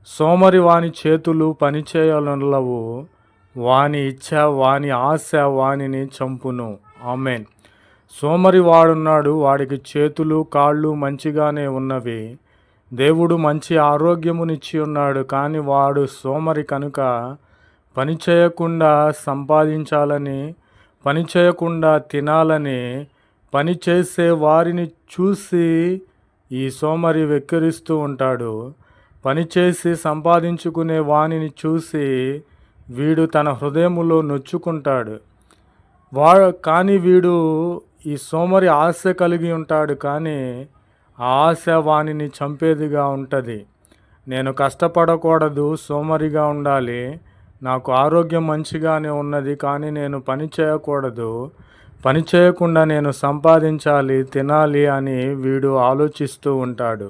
సోమరి వాని చేతులు పనిచేయనులవు, వాని ఇచ్ఛ వాని ఆశ వానిని చంపును. ఆమెన్. సోమరి వాడున్నాడు, వాడికి చేతులు కాళ్ళు మంచిగానే ఉన్నవి. దేవుడు మంచి ఆరోగ్యమునిచ్చి ఉన్నాడు, కానీ వాడు సోమరి కనుక పని చేయకుండా సంపాదించాలని, పని చేయకుండా తినాలని పని చేసే వారిని చూసి ఈ సోమరి వెక్కిరిస్తూ ఉంటాడు. పనిచేసి సంపాదించుకునే వానిని చూసి వీడు తన హృదయములో నొచ్చుకుంటాడు. కానీ వీడు ఈ సోమరి ఆశ కలిగి ఉంటాడు, కానీ ఆ ఆశ వానిని చంపేదిగా ఉంటుంది. నేను కష్టపడకూడదు, సోమరిగా ఉండాలి, నాకు ఆరోగ్యం మంచిగానే ఉన్నది, కానీ నేను పని చేయకూడదు, పని చేయకుండా నేను సంపాదించాలి, తినాలి అని వీడు ఆలోచిస్తూ ఉంటాడు.